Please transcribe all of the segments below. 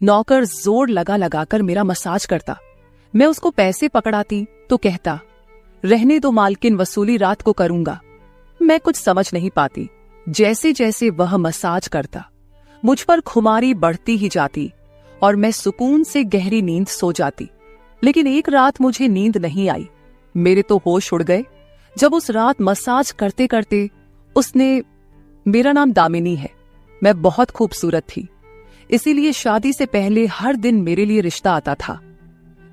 नौकर जोर लगा लगाकर मेरा मसाज करता। मैं उसको पैसे पकड़ाती तो कहता, रहने दो मालकिन, वसूली रात को करूंगा। मैं कुछ समझ नहीं पाती। जैसे जैसे वह मसाज करता मुझ पर खुमारी बढ़ती ही जाती और मैं सुकून से गहरी नींद सो जाती। लेकिन एक रात मुझे नींद नहीं आई। मेरे तो होश उड़ गए जब उस रात मसाज करते करते उसने, मेरा नाम दामिनी है, मैं बहुत खूबसूरत थी, इसीलिए शादी से पहले हर दिन मेरे लिए रिश्ता आता था।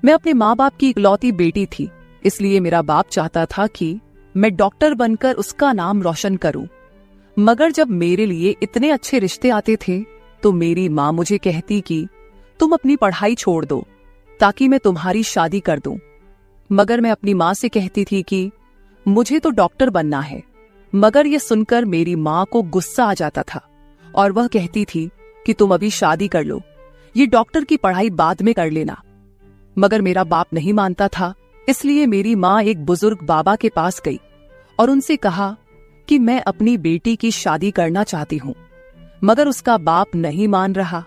मैं अपने माँ बाप की इकलौती बेटी थी, इसलिए मेरा बाप चाहता था कि मैं डॉक्टर बनकर उसका नाम रोशन करूं। मगर जब मेरे लिए इतने अच्छे रिश्ते आते थे तो मेरी माँ मुझे कहती कि तुम अपनी पढ़ाई छोड़ दो ताकि मैं तुम्हारी शादी कर दूं। मगर मैं अपनी माँ से कहती थी कि मुझे तो डॉक्टर बनना है। मगर यह सुनकर मेरी माँ को गुस्सा आ जाता था और वह कहती थी कि तुम अभी शादी कर लो, ये डॉक्टर की पढ़ाई बाद में कर लेना। मगर मेरा बाप नहीं मानता था, इसलिए मेरी माँ एक बुजुर्ग बाबा के पास गई और उनसे कहा कि मैं अपनी बेटी की शादी करना चाहती हूँ। मगर उसका बाप नहीं मान रहा।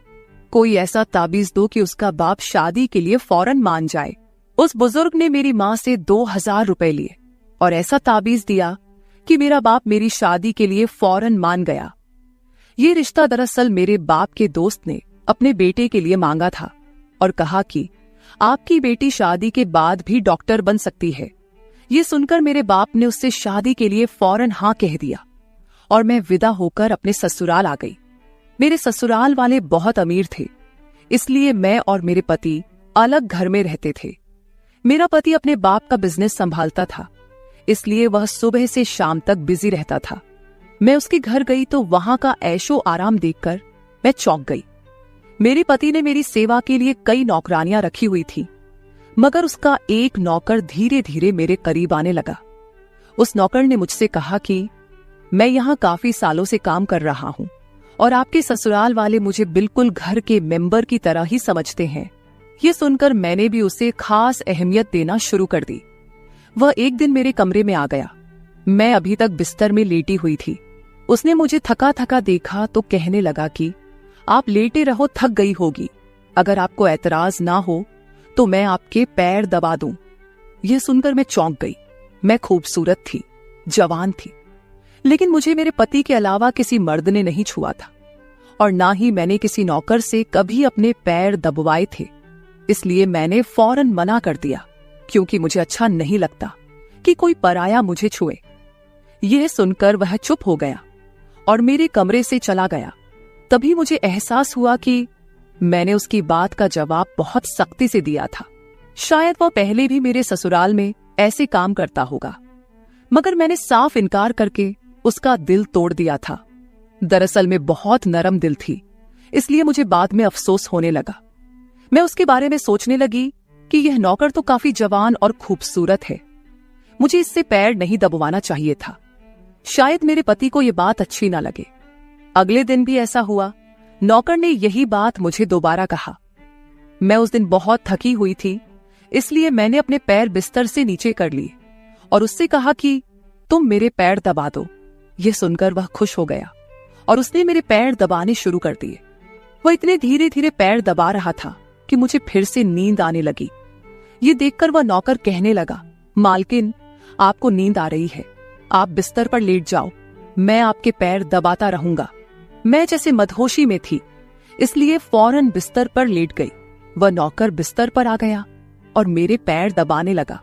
कोई ऐसा ताबीज दो कि उसका बाप शादी के लिए फौरन मान जाए। उस बुजुर्ग ने मेरी माँ से 2000 रुपए लिए और ऐसा ताबीज दिया कि मेरा बाप मेरी शादी के लिए फौरन मान गया। ये रिश्ता दरअसल मेरे बाप के दोस्त ने अपने बेटे के लिए मांगा था और कहा कि आपकी बेटी शादी के बाद भी डॉक्टर बन सकती है। ये सुनकर मेरे बाप ने उससे शादी के लिए फौरन हाँ कह दिया और मैं विदा होकर अपने ससुराल आ गई। मेरे ससुराल वाले बहुत अमीर थे, इसलिए मैं और मेरे पति अलग घर में रहते थे। मेरा पति अपने बाप का बिजनेस संभालता था, इसलिए वह सुबह से शाम तक बिजी रहता था। मैं उसके घर गई तो वहां का ऐशो आराम देखकर मैं चौंक गई। मेरे पति ने मेरी सेवा के लिए कई नौकरानियां रखी हुई थी, मगर उसका एक नौकर धीरे धीरे मेरे करीब आने लगा। उस नौकर ने मुझसे कहा कि मैं यहाँ काफी सालों से काम कर रहा हूँ और आपके ससुराल वाले मुझे बिल्कुल घर के मेंबर की तरह ही समझते हैं। ये सुनकर मैंने भी उसे खास अहमियत देना शुरू कर दी। वह एक दिन मेरे कमरे में आ गया। मैं अभी तक बिस्तर में लेटी हुई थी। उसने मुझे थका थका देखा तो कहने लगा कि आप लेटे रहो, थक गई होगी, अगर आपको ऐतराज ना हो तो मैं आपके पैर दबा दूं। यह सुनकर मैं चौंक गई। मैं खूबसूरत थी, जवान थी, लेकिन मुझे मेरे पति के अलावा किसी मर्द ने नहीं छुआ था और ना ही मैंने किसी नौकर से कभी अपने पैर दबवाए थे। इसलिए मैंने फौरन मना कर दिया, क्योंकि मुझे अच्छा नहीं लगता कि कोई पराया मुझे छुए। यह सुनकर वह चुप हो गया और मेरे कमरे से चला गया। तभी मुझे एहसास हुआ कि मैंने उसकी बात का जवाब बहुत सख्ती से दिया था। शायद वह पहले भी मेरे ससुराल में ऐसे काम करता होगा, मगर मैंने साफ इनकार करके उसका दिल तोड़ दिया था। दरअसल मैं बहुत नरम दिल थी, इसलिए मुझे बाद में अफसोस होने लगा। मैं उसके बारे में सोचने लगी कि यह नौकर तो काफी जवान और खूबसूरत है, मुझे इससे पैर नहीं दबवाना चाहिए था। शायद मेरे पति को यह बात अच्छी ना लगे। अगले दिन भी ऐसा हुआ। नौकर ने यही बात मुझे दोबारा कहा। मैं उस दिन बहुत थकी हुई थी, इसलिए मैंने अपने पैर बिस्तर से नीचे कर लिए और उससे कहा कि तुम मेरे पैर दबा दो। यह सुनकर वह खुश हो गया और उसने मेरे पैर दबाने शुरू कर दिए। वह इतने धीरे धीरे पैर दबा रहा था कि मुझे फिर से नींद आने लगी। ये देखकर वह नौकर कहने लगा, मालकिन, आपको नींद आ रही है, आप बिस्तर पर लेट जाओ, मैं आपके पैर दबाता रहूंगा। मैं जैसे मदहोशी में थी, इसलिए फौरन बिस्तर पर लेट गई। वह नौकर बिस्तर पर आ गया और मेरे पैर दबाने लगा।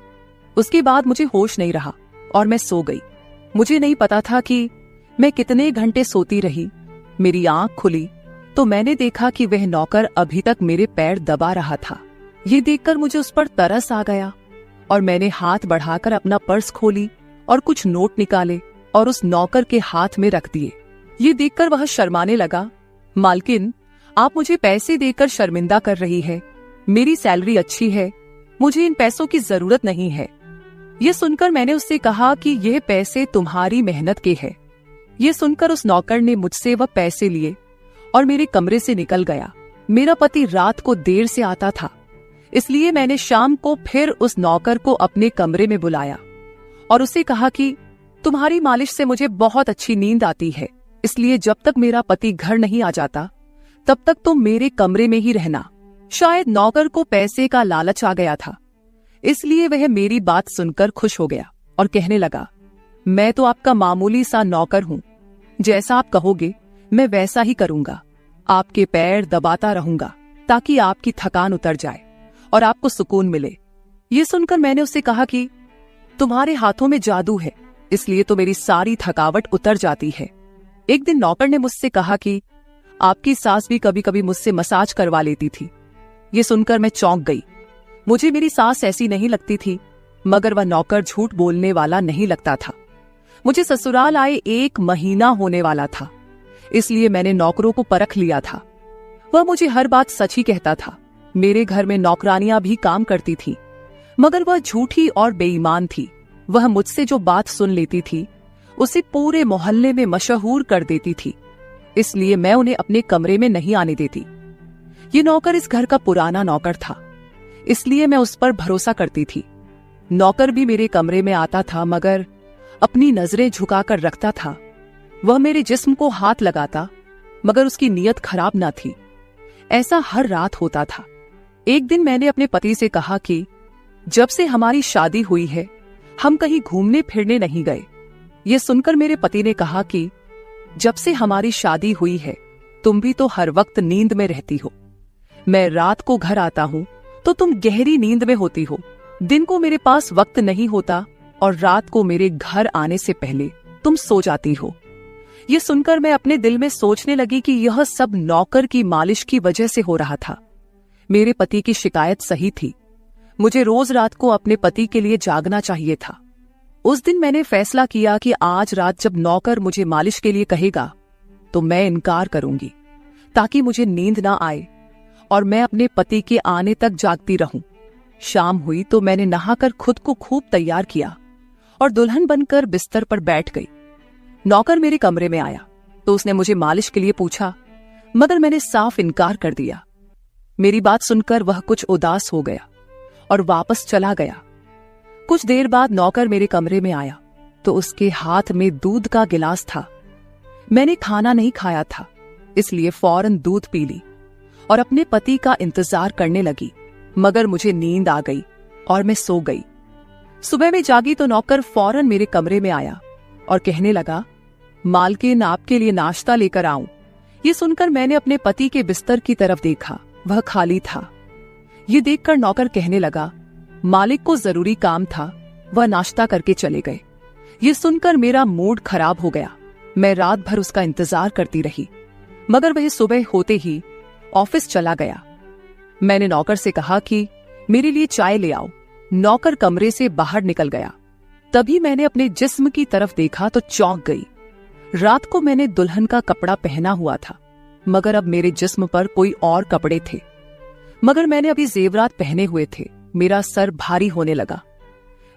उसके बाद मुझे होश नहीं रहा और मैं सो गई। मुझे नहीं पता था कि मैं कितने घंटे सोती रही। मेरी आंख खुली तो मैंने देखा कि वह नौकर अभी तक मेरे पैर दबा रहा था। ये देखकर मुझे उस पर तरस आ गया और मैंने हाथ बढ़ाकर अपना पर्स खोली और कुछ नोट निकाले और उस नौकर के हाथ में रख दिए। ये देखकर वह शर्माने लगा। मालकिन, आप मुझे पैसे देकर शर्मिंदा कर रही है, मेरी सैलरी अच्छी है, मुझे इन पैसों की जरूरत नहीं है। ये सुनकर मैंने उससे कहा कि यह पैसे तुम्हारी मेहनत के हैं। ये सुनकर उस नौकर ने मुझसे वह पैसे लिए और मेरे कमरे से निकल गया। मेरा पति रात को देर से आता था, इसलिए मैंने शाम को फिर उस नौकर को अपने कमरे में बुलाया और उससे कहा कि तुम्हारी मालिश से मुझे बहुत अच्छी नींद आती है, इसलिए जब तक मेरा पति घर नहीं आ जाता तब तक तुम मेरे कमरे में ही रहना। शायद नौकर को पैसे का लालच आ गया था, इसलिए वह मेरी बात सुनकर खुश हो गया और कहने लगा, मैं तो आपका मामूली सा नौकर हूं, जैसा आप कहोगे मैं वैसा ही करूंगा। आपके पैर दबाता रहूंगा ताकि आपकी थकान उतर जाए और आपको सुकून मिले। ये सुनकर मैंने उससे कहा कि तुम्हारे हाथों में जादू है, इसलिए तो मेरी सारी थकावट उतर जाती है। एक दिन नौकर ने मुझसे कहा कि आपकी सास भी कभी कभी मुझसे मसाज करवा लेती थी। ये सुनकर मैं चौंक गई। मुझे मेरी सास ऐसी नहीं लगती थी, मगर वह नौकर झूठ बोलने वाला नहीं लगता था। मुझे ससुराल आए 1 महीना होने वाला था, इसलिए मैंने नौकरों को परख लिया था। वह मुझे हर बात सच ही कहता था। मेरे घर में नौकरानियां भी काम करती थी, मगर वह झूठी और बेईमान थी। वह मुझसे जो बात सुन लेती थी उसे पूरे मोहल्ले में मशहूर कर देती थी, इसलिए मैं उन्हें अपने कमरे में नहीं आने देती। ये नौकर इस घर का पुराना नौकर था, इसलिए मैं उस पर भरोसा करती थी। नौकर भी मेरे कमरे में आता था, मगर अपनी नजरें झुकाकर रखता था। वह मेरे जिस्म को हाथ लगाता, मगर उसकी नीयत खराब न थी। ऐसा हर रात होता था। एक दिन मैंने अपने पति से कहा कि जब से हमारी शादी हुई है हम कहीं घूमने फिरने नहीं गए। यह सुनकर मेरे पति ने कहा कि जब से हमारी शादी हुई है तुम भी तो हर वक्त नींद में रहती हो। मैं रात को घर आता हूं तो तुम गहरी नींद में होती हो। दिन को मेरे पास वक्त नहीं होता और रात को मेरे घर आने से पहले तुम सो जाती हो। यह सुनकर मैं अपने दिल में सोचने लगी कि यह सब नौकर की मालिश की वजह से हो रहा था। मेरे पति की शिकायत सही थी। मुझे रोज रात को अपने पति के लिए जागना चाहिए था। उस दिन मैंने फैसला किया कि आज रात जब नौकर मुझे मालिश के लिए कहेगा तो मैं इनकार करूंगी, ताकि मुझे नींद ना आए और मैं अपने पति के आने तक जागती रहूं। शाम हुई तो मैंने नहाकर खुद को खूब तैयार किया और दुल्हन बनकर बिस्तर पर बैठ गई। नौकर मेरे कमरे में आया तो उसने मुझे मालिश के लिए पूछा, मगर मैंने साफ इनकार कर दिया। मेरी बात सुनकर वह कुछ उदास हो गया और वापस चला गया। कुछ देर बाद नौकर मेरे कमरे में आया तो उसके हाथ में दूध का गिलास था। मैंने खाना नहीं खाया था, इसलिए फौरन दूध पी ली और अपने पति का इंतजार करने लगी, मगर मुझे नींद आ गई और मैं सो गई। सुबह में जागी तो नौकर फौरन मेरे कमरे में आया और कहने लगा, मालकिन आपके लिए नाश्ता लेकर आऊं। ये सुनकर मैंने अपने पति के बिस्तर की तरफ देखा, वह खाली था। ये देखकर नौकर कहने लगा, मालिक को जरूरी काम था, वह नाश्ता करके चले गए। ये सुनकर मेरा मूड खराब हो गया। मैं रात भर उसका इंतजार करती रही, मगर वह सुबह होते ही ऑफिस चला गया। मैंने नौकर से कहा कि मेरे लिए चाय ले आओ। नौकर कमरे से बाहर निकल गया। तभी मैंने अपने जिस्म की तरफ देखा तो चौंक गई। रात को मैंने दुल्हन का कपड़ा पहना हुआ था, मगर अब मेरे जिस्म पर कोई और कपड़े थे। मगर मैंने अभी जेवरात पहने हुए थे। मेरा सर भारी होने लगा।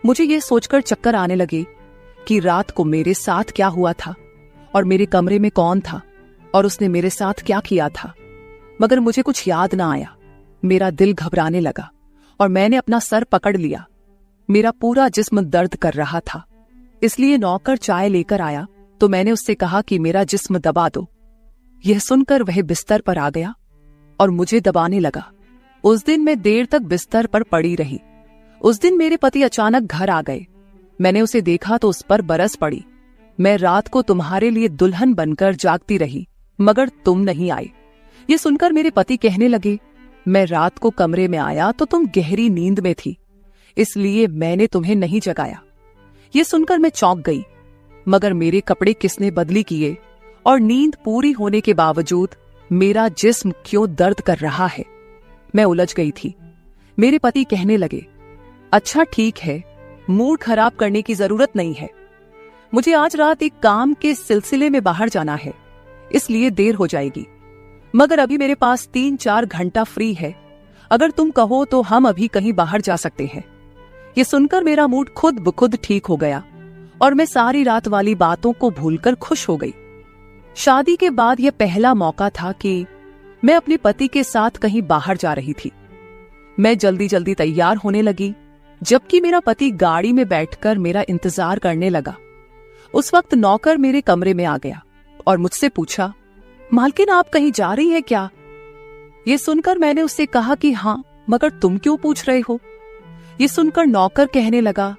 मुझे यह सोचकर चक्कर आने लगे कि रात को मेरे साथ क्या हुआ था और मेरे कमरे में कौन था और उसने मेरे साथ क्या किया था, मगर मुझे कुछ याद ना आया। मेरा दिल घबराने लगा और मैंने अपना सर पकड़ लिया। मेरा पूरा जिस्म दर्द कर रहा था, इसलिए नौकर चाय लेकर आया तो मैंने उससे कहा कि मेरा जिस्म दबा दो। यह सुनकर वह बिस्तर पर आ गया और मुझे दबाने लगा। उस दिन मैं देर तक बिस्तर पर पड़ी रही। उस दिन मेरे पति अचानक घर आ गए। मैंने उसे देखा तो उस पर बरस पड़ी। मैं रात को तुम्हारे लिए दुल्हन बनकर जागती रही, मगर तुम नहीं आए। ये सुनकर मेरे पति कहने लगे, मैं रात को कमरे में आया तो तुम गहरी नींद में थी, इसलिए मैंने तुम्हें नहीं जगाया। ये सुनकर मैं चौंक गई, मगर मेरे कपड़े किसने बदली किए और नींद पूरी होने के बावजूद मेरा जिस्म क्यों दर्द कर रहा है। मैं उलझ गई थी। मेरे पति कहने लगे, अच्छा ठीक है, मूड खराब करने की जरूरत नहीं है। मुझे आज रात एक काम के सिलसिले में बाहर जाना है, इसलिए देर हो जाएगी, मगर अभी मेरे पास 3-4 घंटा फ्री है। अगर तुम कहो तो हम अभी कहीं बाहर जा सकते हैं। ये सुनकर मेरा मूड खुद ब खुद ठीक हो गया और मैं सारी रात वाली बातों को भूलकर खुश हो गई। शादी के बाद यह पहला मौका था कि मैं अपने पति के साथ कहीं बाहर जा रही थी। मैं जल्दी जल्दी तैयार होने लगी, जबकि मेरा पति गाड़ी में बैठकर मेरा इंतजार करने लगा। उस वक्त नौकर मेरे कमरे में आ गया और मुझसे पूछा, मालकिन, आप कहीं जा रही हैं क्या? ये सुनकर मैंने उससे कहा कि हाँ, मगर तुम क्यों पूछ रहे हो? ये सुनकर नौकर कहने लगा,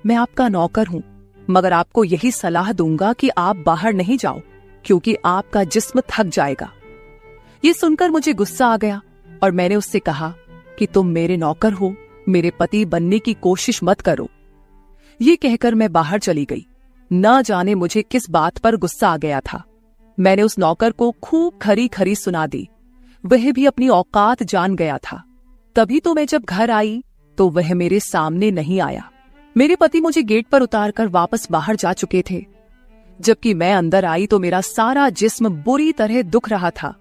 मैं आपका नौकर हूं, मगर आपको यही सलाह दूंगा कि आप बाहर नहीं जाओ, क्योंकि आपका जिस्म थक जाएगा। ये सुनकर मुझे गुस्सा आ गया और मैंने उससे कहा कि तुम मेरे नौकर हो, मेरे पति बनने की कोशिश मत करो। ये कहकर मैं बाहर चली गई। न जाने मुझे किस बात पर गुस्सा आ गया था। मैंने उस नौकर को खूब खरी खरी सुना दी। वह भी अपनी औकात जान गया था। तभी तो मैं जब घर आई तो वह मेरे सामने नहीं आया। मेरे पति मुझे गेट पर उतारकर वापस बाहर जा चुके थे। जबकि मैं अंदर आई तो मेरा सारा जिस्म बुरी तरह दुख रहा था।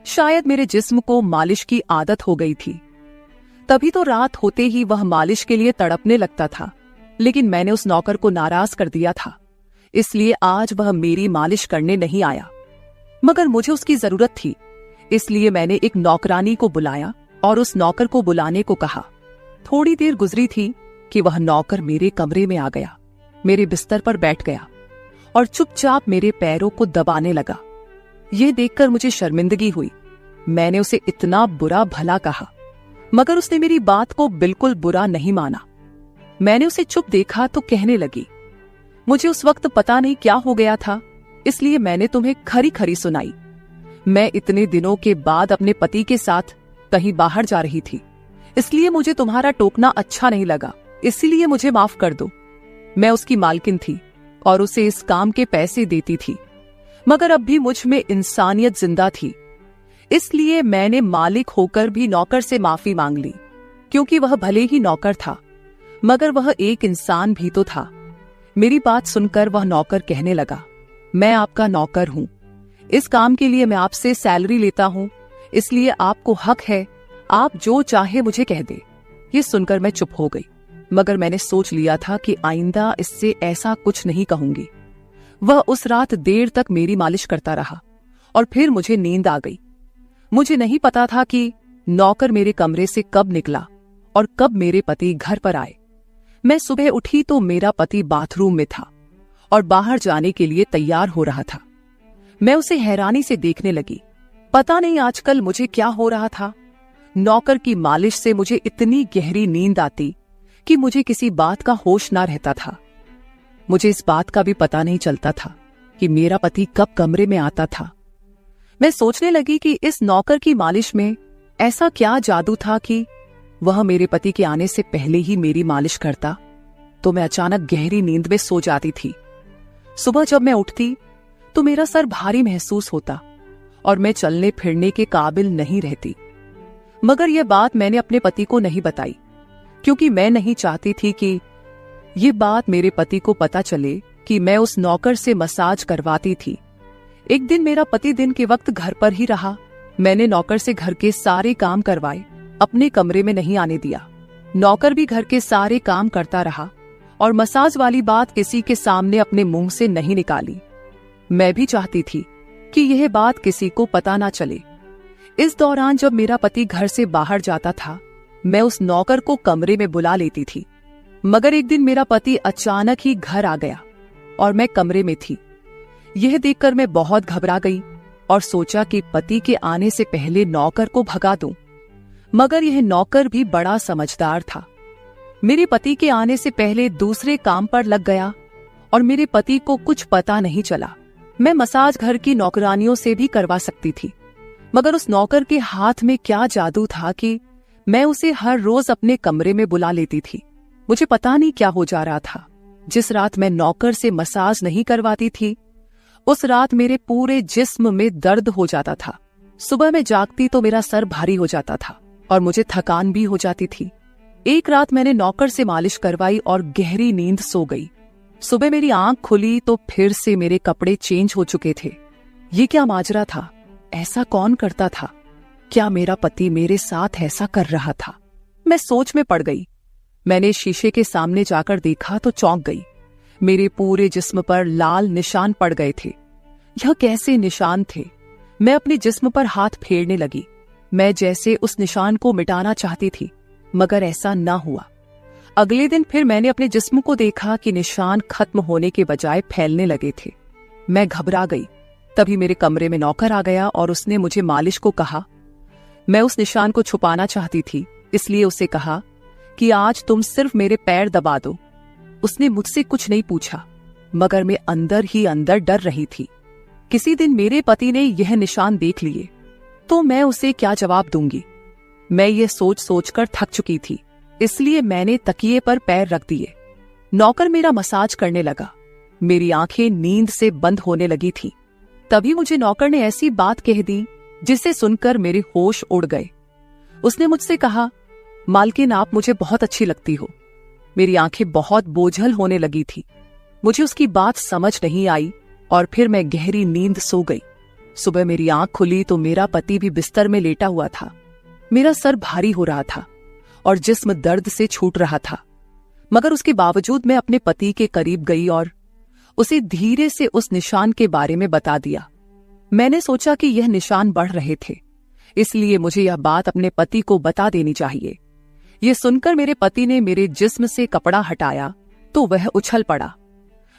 शायद मेरे जिस्म को मालिश की आदत हो गई थी। तभी तो रात होते ही वह मालिश के लिए तड़पने लगता था। लेकिन मैंने उस नौकर को नाराज कर दिया था, इसलिए आज वह मेरी मालिश करने नहीं आया। मगर मुझे उसकी जरूरत थी, इसलिए मैंने एक नौकरानी को बुलाया और उस नौकर को बुलाने को कहा। थोड़ी देर गुजरी थी कि वह नौकर मेरे कमरे में आ गया, मेरे बिस्तर पर बैठ गया और चुपचाप मेरे पैरों को दबाने लगा। यह देखकर मुझे शर्मिंदगी हुई। मैंने उसे इतना बुरा भला कहा, मगर उसने मेरी बात को बिल्कुल बुरा नहीं माना। मैंने उसे चुप देखा तो कहने लगी, मुझे उस वक्त पता नहीं क्या हो गया था, इसलिए मैंने तुम्हें खरी खरी सुनाई। मैं इतने दिनों के बाद अपने पति के साथ कहीं बाहर जा रही थी, इसलिए मुझे तुम्हारा टोकना अच्छा नहीं लगा, इसलिए मुझे माफ कर दो। मैं उसकी मालकिन थी और उसे इस काम के पैसे देती थी, मगर अब भी मुझ में इंसानियत जिंदा थी, इसलिए मैंने मालिक होकर भी नौकर से माफी मांग ली। क्योंकि वह भले ही नौकर था, मगर वह एक इंसान भी तो था। मेरी बात सुनकर वह नौकर कहने लगा, मैं आपका नौकर हूं, इस काम के लिए मैं आपसे सैलरी लेता हूं, इसलिए आपको हक है, आप जो चाहे मुझे कह दे। ये सुनकर मैं चुप हो गई, मगर मैंने सोच लिया था कि आइंदा इससे ऐसा कुछ नहीं कहूंगी। वह उस रात देर तक मेरी मालिश करता रहा और फिर मुझे नींद आ गई। मुझे नहीं पता था कि नौकर मेरे कमरे से कब निकला और कब मेरे पति घर पर आए। मैं सुबह उठी तो मेरा पति बाथरूम में था और बाहर जाने के लिए तैयार हो रहा था। मैं उसे हैरानी से देखने लगी। पता नहीं आजकल मुझे क्या हो रहा था। नौकर की मालिश से मुझे इतनी गहरी नींद आती कि मुझे किसी बात का होश ना रहता था। मुझे इस बात का भी पता नहीं चलता था कि मेरा पति कब कमरे में आता था। मैं सोचने लगी कि इस नौकर की मालिश में ऐसा क्या जादू था कि वह मेरे पति के आने से पहले ही मेरी मालिश करता, तो मैं अचानक गहरी नींद में सो जाती थी। सुबह जब मैं उठती तो मेरा सर भारी महसूस होता और मैं चलने फिरने के काबिल नहीं रहती। मगर यह बात मैंने अपने पति को नहीं बताई, क्योंकि मैं नहीं चाहती थी कि ये बात मेरे पति को पता चले कि मैं उस नौकर से मसाज करवाती थी। एक दिन मेरा पति दिन के वक्त घर पर ही रहा। मैंने नौकर से घर के सारे काम करवाए, अपने कमरे में नहीं आने दिया। नौकर भी घर के सारे काम करता रहा और मसाज वाली बात किसी के सामने अपने मुंह से नहीं निकाली। मैं भी चाहती थी कि यह बात किसी को पता ना चले। इस दौरान जब मेरा पति घर से बाहर जाता था, मैं उस नौकर को कमरे में बुला लेती थी। मगर एक दिन मेरा पति अचानक ही घर आ गया और मैं कमरे में थी। यह देखकर मैं बहुत घबरा गई और सोचा कि पति के आने से पहले नौकर को भगा दूं। मगर यह नौकर भी बड़ा समझदार था। मेरे पति के आने से पहले दूसरे काम पर लग गया और मेरे पति को कुछ पता नहीं चला। मैं मसाज घर की नौकरानियों से भी करवा सकती थी, मगर उस नौकर के हाथ में क्या जादू था कि मैं उसे हर रोज अपने कमरे में बुला लेती थी। मुझे पता नहीं क्या हो जा रहा था। जिस रात मैं नौकर से मसाज नहीं करवाती थी, उस रात मेरे पूरे जिस्म में दर्द हो जाता था। सुबह में जागती तो मेरा सर भारी हो जाता था और मुझे थकान भी हो जाती थी। एक रात मैंने नौकर से मालिश करवाई और गहरी नींद सो गई। सुबह मेरी आंख खुली तो फिर से मेरे कपड़े चेंज हो चुके थे। ये क्या माजरा था? ऐसा कौन करता था? क्या मेरा पति मेरे साथ ऐसा कर रहा था? मैं सोच में पड़ गई। मैंने शीशे के सामने जाकर देखा तो चौंक गई। मेरे पूरे जिस्म पर लाल निशान पड़ गए थे। यह कैसे निशान थे? मैं अपने जिस्म पर हाथ फेरने लगी। मैं जैसे उस निशान को मिटाना चाहती थी, मगर ऐसा ना हुआ। अगले दिन फिर मैंने अपने जिस्म को देखा कि निशान खत्म होने के बजाय फैलने लगे थे। मैं घबरा गई। तभी मेरे कमरे में नौकर आ गया और उसने मुझे मालिश को कहा। मैं उस निशान को छुपाना चाहती थी, इसलिए उसे कहा कि आज तुम सिर्फ मेरे पैर दबा दो। उसने मुझसे कुछ नहीं पूछा, मगर मैं अंदर ही अंदर डर रही थी। किसी दिन मेरे पति ने यह निशान देख लिए तो मैं उसे क्या जवाब दूंगी। मैं ये सोच सोचकर थक चुकी थी, इसलिए मैंने तकिए पर पैर रख दिए। नौकर मेरा मसाज करने लगा। मेरी आंखें नींद से बंद होने लगी थी। तभी मुझे नौकर ने ऐसी बात कह दी जिसे सुनकर मेरे होश उड़ गए। उसने मुझसे कहा, मालकिन आप मुझे बहुत अच्छी लगती हो। मेरी आंखें बहुत बोझल होने लगी थी। मुझे उसकी बात समझ नहीं आई और फिर मैं गहरी नींद सो गई। सुबह मेरी आंख खुली तो मेरा पति भी बिस्तर में लेटा हुआ था। मेरा सर भारी हो रहा था और जिस्म दर्द से छूट रहा था, मगर उसके बावजूद मैं अपने पति के करीब गई और उसे धीरे से उस निशान के बारे में बता दिया। मैंने सोचा कि यह निशान बढ़ रहे थे, इसलिए मुझे यह बात अपने पति को बता देनी चाहिए। यह सुनकर मेरे पति ने मेरे जिस्म से कपड़ा हटाया तो वह उछल पड़ा।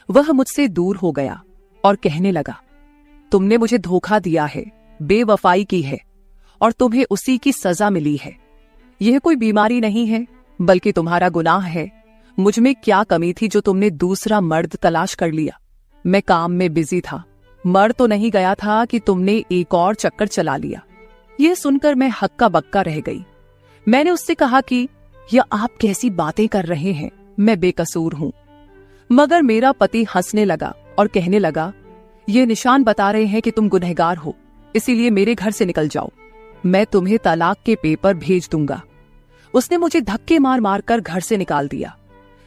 वह मुझसे दूर हो गया और कहने लगा, तुमने मुझे धोखा दिया है, बेवफाई की है और तुम्हें उसी की सजा मिली है। यह कोई बीमारी नहीं है, बल्कि तुम्हारा गुनाह है। मुझ में क्या कमी थी जो तुमने दूसरा मर्द तलाश कर लिया। मैं काम में बिजी था, मर तो नहीं गया था कि तुमने एक और चक्कर चला लिया। यह सुनकर मैं हक्का बक्का रह गई। मैंने उससे कहा कि यह आप कैसी बातें कर रहे हैं, मैं बेकसूर हूं। मगर मेरा पति हंसने लगा और कहने लगा, ये निशान बता रहे हैं कि तुम गुनहगार हो, इसीलिए मेरे घर से निकल जाओ, मैं तुम्हें तलाक के पेपर भेज दूंगा। उसने मुझे धक्के मार मार कर घर से निकाल दिया।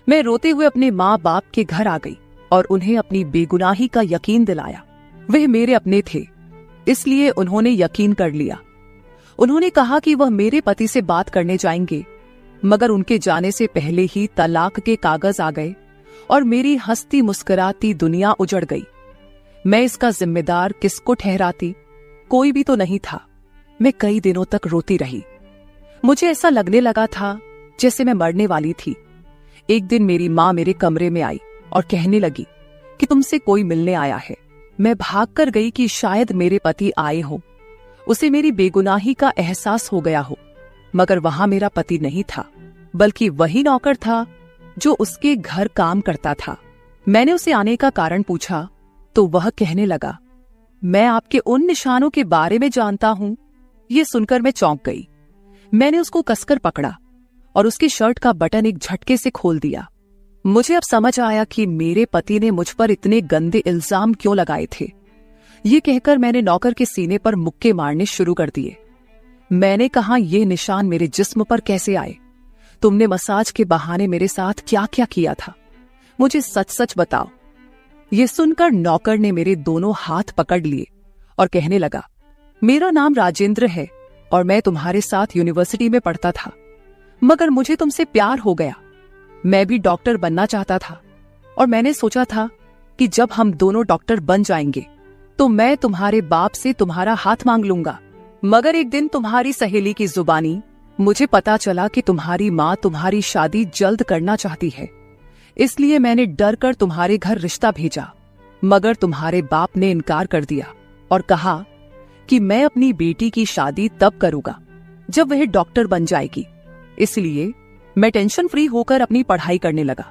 मैं रोते हुए अपने माँ बाप के घर आ गई और उन्हें अपनी बेगुनाही का यकीन दिलाया। वह मेरे अपने थे, इसलिए उन्होंने यकीन कर लिया। उन्होंने कहा कि वह मेरे पति से बात करने जाएंगे, मगर उनके जाने से पहले ही तलाक के कागज आ गए और मेरी हंसती मुस्कुराती दुनिया उजड़ गई। मैं इसका जिम्मेदार किसको ठहराती? कोई भी तो नहीं था। मैं कई दिनों तक रोती रही। मुझे ऐसा लगने लगा था जैसे मैं मरने वाली थी। एक दिन मेरी माँ मेरे कमरे में आई और कहने लगी कि तुमसे कोई मिलने आया है। मैं भागकर गई कि शायद मेरे पति आए हो, उसे मेरी बेगुनाही का एहसास हो गया हो। मगर वहां मेरा पति नहीं था, बल्कि वही नौकर था जो उसके घर काम करता था। मैंने उसे आने का कारण पूछा तो वह कहने लगा, मैं आपके उन निशानों के बारे में जानता हूं। यह सुनकर मैं चौंक गई। मैंने उसको कसकर पकड़ा और उसकी शर्ट का बटन एक झटके से खोल दिया। मुझे अब समझ आया कि मेरे पति ने मुझ पर इतने गंदे इल्जाम क्यों लगाए थे। ये कहकर मैंने नौकर के सीने पर मुक्के मारने शुरू कर दिए। मैंने कहा, ये निशान मेरे जिस्म पर कैसे आए? तुमने मसाज के बहाने मेरे साथ क्या क्या किया था? मुझे सच सच बताओ। ये सुनकर नौकर ने मेरे दोनों हाथ पकड़ लिए और कहने लगा, मेरा नाम राजेंद्र है और मैं तुम्हारे साथ यूनिवर्सिटी में पढ़ता था, मगर मुझे तुमसे प्यार हो गया। मैं भी डॉक्टर बनना चाहता था और मैंने सोचा था कि जब हम दोनों डॉक्टर बन जाएंगे तो मैं तुम्हारे बाप से तुम्हारा हाथ मांग लूंगा। मगर एक दिन तुम्हारी सहेली की जुबानी मुझे पता चला कि तुम्हारी माँ तुम्हारी शादी जल्द करना चाहती है, इसलिए मैंने डर कर तुम्हारे घर रिश्ता भेजा। मगर तुम्हारे बाप ने इनकार कर दिया और कहा कि मैं अपनी बेटी की शादी तब करूंगा जब वह डॉक्टर बन जाएगी। इसलिए मैं टेंशन फ्री होकर अपनी पढ़ाई करने लगा।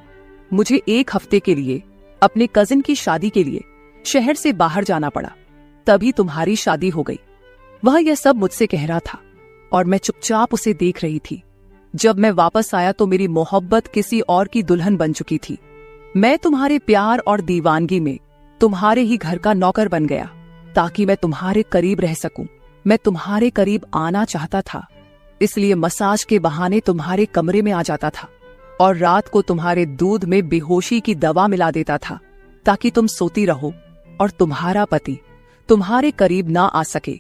मुझे एक हफ्ते के लिए अपने कजिन की शादी के लिए शहर से बाहर जाना पड़ा। तभी तुम्हारी शादी हो गई। वह यह सब मुझसे कह रहा था और मैं चुपचाप उसे देख रही थी। जब मैं वापस आया तो मेरी मोहब्बत किसी और की दुल्हन बन चुकी थी। मैं तुम्हारे प्यार और दीवानगी में तुम्हारे ही घर का नौकर बन गया ताकि मैं तुम्हारे करीब रह सकूं। मैं तुम्हारे करीब आना चाहता था, इसलिए मसाज के बहाने तुम्हारे कमरे में आ जाता था और रात को तुम्हारे दूध में बेहोशी की दवा मिला देता था ताकि तुम सोती रहो और तुम्हारा पति तुम्हारे करीब ना आ सके,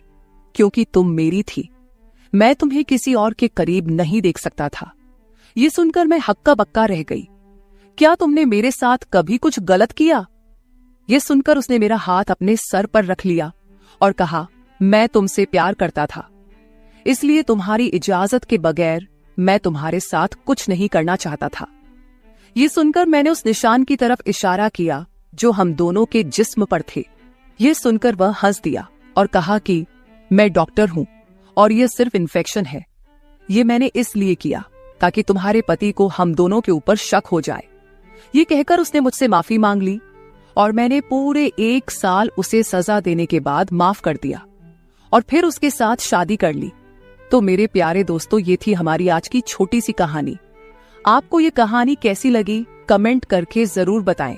क्योंकि तुम मेरी थी। मैं तुम्हें किसी और के करीब नहीं देख सकता था। ये सुनकर मैं हक्का बक्का रह गई। क्या तुमने मेरे साथ कभी कुछ गलत किया? ये सुनकर उसने मेरा हाथ अपने सर पर रख लिया और कहा, मैं तुमसे प्यार करता था, इसलिए तुम्हारी इजाजत के बगैर मैं तुम्हारे साथ कुछ नहीं करना चाहता था। ये सुनकर मैंने उस निशान की तरफ इशारा किया जो हम दोनों के जिस्म पर थे। ये सुनकर वह हंस दिया और कहा कि मैं डॉक्टर हूं और यह सिर्फ इन्फेक्शन है। ये मैंने इसलिए किया ताकि तुम्हारे पति को हम दोनों के ऊपर शक हो जाए। ये कहकर उसने मुझसे माफी मांग ली और मैंने पूरे 1 साल उसे सजा देने के बाद माफ कर दिया और फिर उसके साथ शादी कर ली। तो मेरे प्यारे दोस्तों, ये थी हमारी आज की छोटी सी कहानी। आपको ये कहानी कैसी लगी कमेंट करके जरूर बताएं।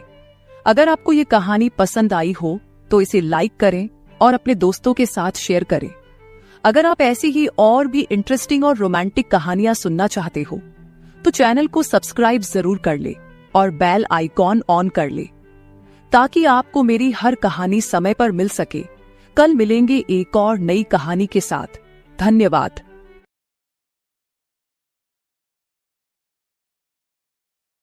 अगर आपको ये कहानी पसंद आई हो तो इसे लाइक करें और अपने दोस्तों के साथ शेयर करें। अगर आप ऐसी ही और भी इंटरेस्टिंग और रोमांटिक कहानियां सुनना चाहते हो तो चैनल को सब्सक्राइब जरूर कर ले और बेल आइकॉन ऑन कर ले ताकि आपको मेरी हर कहानी समय पर मिल सके। कल मिलेंगे एक और नई कहानी के साथ। धन्यवाद।